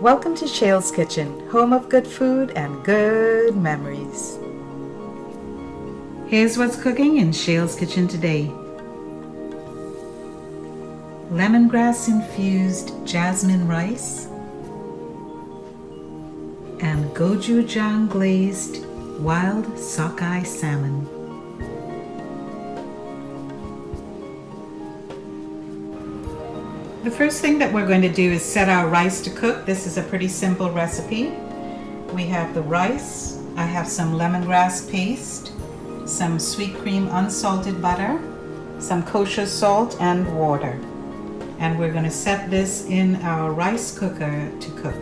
Welcome to Shail's Kitchen, home of good food and good memories. Here's what's cooking in Shail's Kitchen today. Lemongrass infused jasmine rice and Go-Chu-Jang glazed wild sockeye salmon. The first thing that we're going to do is set our rice to cook. This is a pretty simple recipe. We have the rice, I have some lemongrass paste, some sweet cream unsalted butter, some kosher salt and water. And we're going to set this in our rice cooker to cook.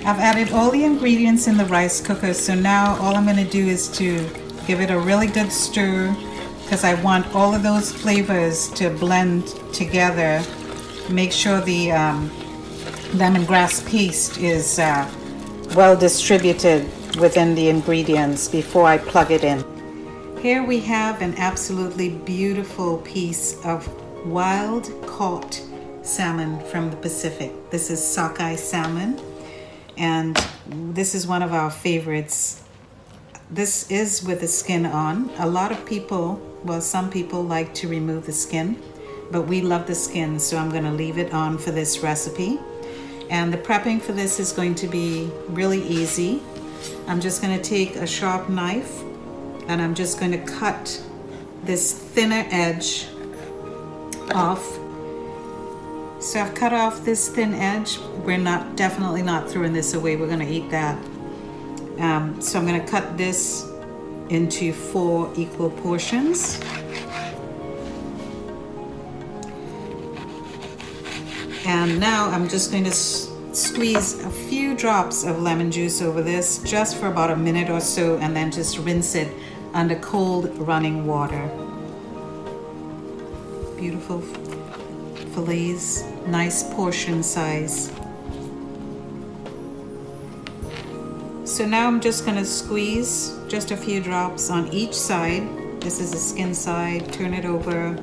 I've added all the ingredients in the rice cooker, so now all I'm going to do is to give it a really good stir because I want all of those flavors to blend together. Make sure the lemongrass paste is well distributed within the ingredients before I plug it in. Here we have an absolutely beautiful piece of wild caught salmon from the Pacific. This is Sockeye Salmon. And this is one of our favorites. This is with the skin on. A lot of people, well, some people like to remove the skin, but we love the skin, so I'm gonna leave it on for this recipe. And the prepping for this is going to be really easy. I'm just gonna take a sharp knife and I'm just gonna cut this thinner edge off. So I've cut off this thin edge. We're definitely not throwing this away. We're gonna eat that. So I'm gonna cut this into 4 equal portions. And now I'm just going to squeeze a few drops of lemon juice over this just for about a minute or so, and then just rinse it under cold running water. Beautiful fillets, nice portion size. So now I'm just going to squeeze just a few drops on each side. This is the skin side. Turn it over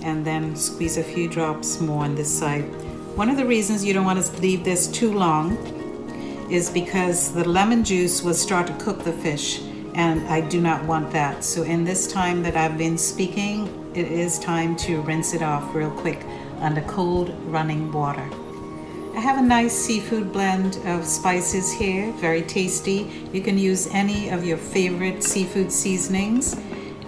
and then squeeze a few drops more on this side. One of the reasons you don't want to leave this too long is because the lemon juice will start to cook the fish, and I do not want that. So in this time that I've been speaking, it is time to rinse it off real quick under cold running water. I have a nice seafood blend of spices here, very tasty. You can use any of your favorite seafood seasonings.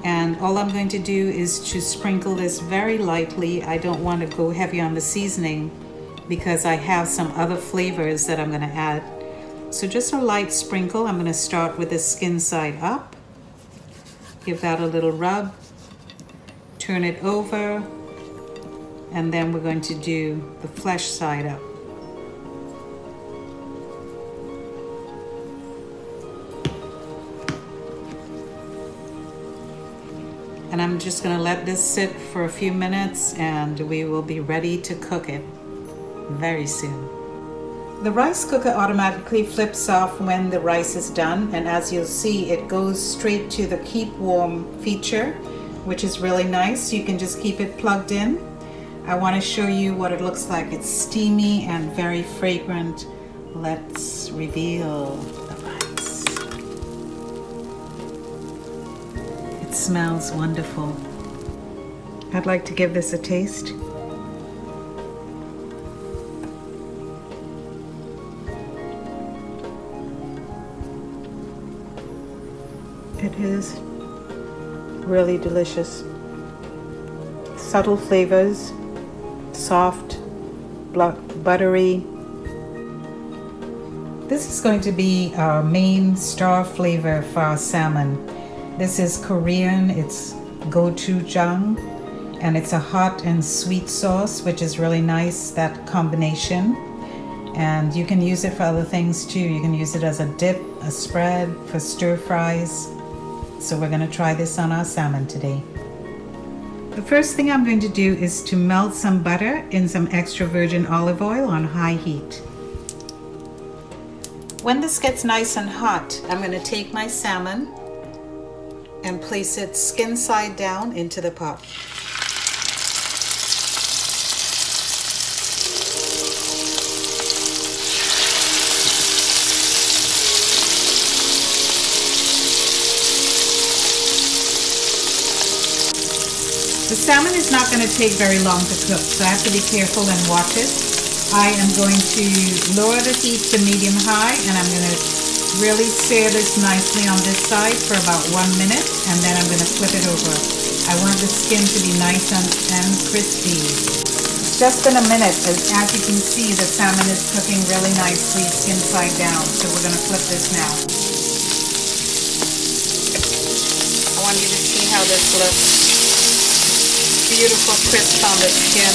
And all I'm going to do is to sprinkle this very lightly. I don't want to go heavy on the seasoning because I have some other flavors that I'm going to add. So just a light sprinkle. I'm going to start with the skin side up. Give that a little rub. Turn it over. And then we're going to do the flesh side up. And I'm just going to let this sit for a few minutes and we will be ready to cook it very soon. The rice cooker automatically flips off when the rice is done, and as you'll see, it goes straight to the keep warm feature, which is really nice. You can just keep it plugged in. I want to show you what it looks like. It's steamy and very fragrant. Let's reveal the rice. It smells wonderful. I'd like to give this a taste. It is really delicious. Subtle flavors, soft, buttery. This is going to be our main star flavor for our salmon. This is Korean, it's Go-Chu-Jang, and it's a hot and sweet sauce, which is really nice, that combination. And you can use it for other things too. You can use it as a dip, a spread, for stir fries. So we're going to try this on our salmon today. The first thing I'm going to do is to melt some butter in some extra virgin olive oil on high heat. When this gets nice and hot, I'm going to take my salmon and place it skin side down into the pot. The salmon is not going to take very long to cook, so I have to be careful and watch it. I am going to lower the heat to medium-high, and I'm going to really sear this nicely on this side for about 1 minute, and then I'm going to flip it over. I want the skin to be nice and crispy. It's just been a minute. As you can see, the salmon is cooking really nicely skin side down, so we're going to flip this now. I want you to see how this looks. Beautiful crisp on the skin.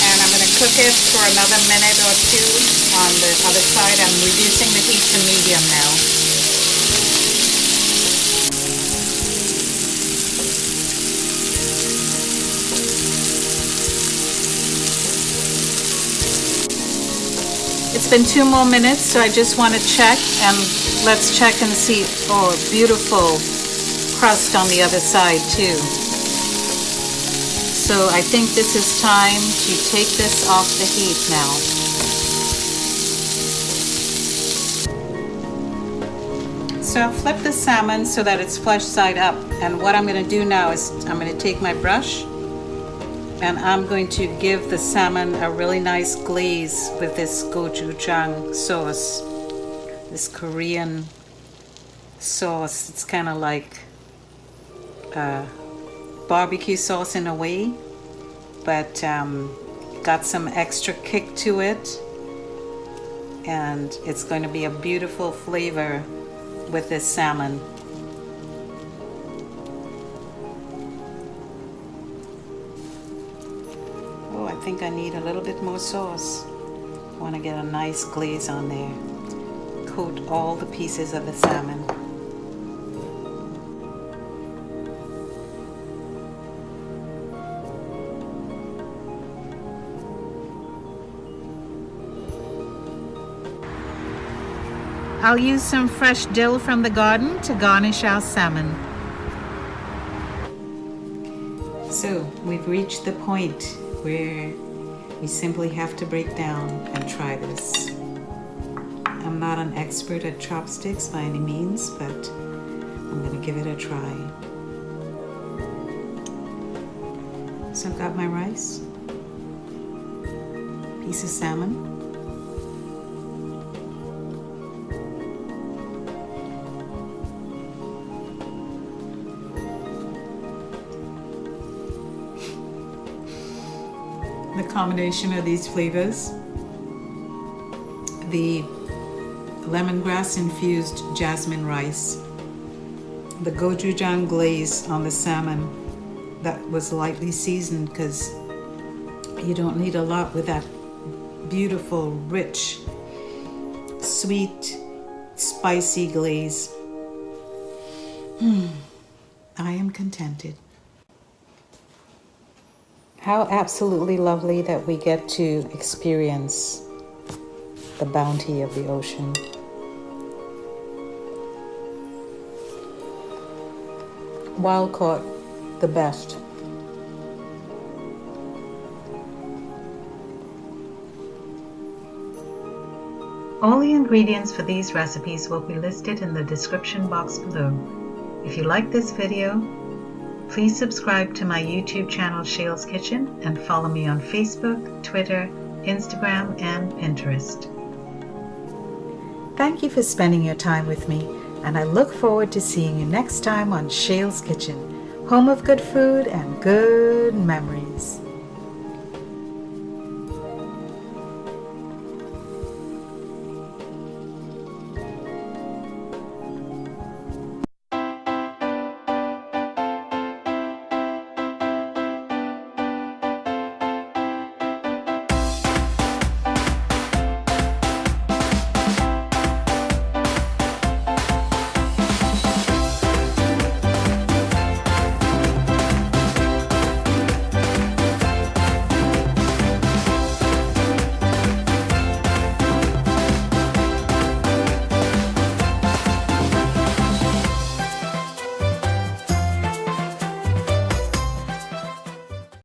And I'm going to cook it for another minute or two on the other side. I'm reducing the heat to medium now. It's been 2 more minutes, so I just want to check, and let's check and see. Oh, beautiful crust on the other side too. So I think this is time to take this off the heat now. So I'll flip the salmon so that it's flesh side up, and what I'm going to do now is I'm going to take my brush and I'm going to give the salmon a really nice glaze with this Go-Chu-Jang sauce, this Korean sauce. It's kind of like barbecue sauce in a way, but got some extra kick to it, and it's going to be a beautiful flavor with this salmon. I think I need a little bit more sauce. I want to get a nice glaze on there. Coat all the pieces of the salmon. I'll use some fresh dill from the garden to garnish our salmon. So we've reached the point where we simply have to break down and try this. I'm not an expert at chopsticks by any means, but I'm going to give it a try. So I've got my rice, piece of salmon, the combination of these flavors, the lemongrass infused jasmine rice, the Go-Chu-Jang glaze on the salmon that was lightly seasoned, because you don't need a lot with that beautiful, rich, sweet, spicy glaze. I am contented. How absolutely lovely that we get to experience the bounty of the ocean. Wild caught, the best. All the ingredients for these recipes will be listed in the description box below. If you like this video, please subscribe to my YouTube channel, Shail's Kitchen, and follow me on Facebook, Twitter, Instagram, and Pinterest. Thank you for spending your time with me, and I look forward to seeing you next time on Shail's Kitchen, home of good food and good memories.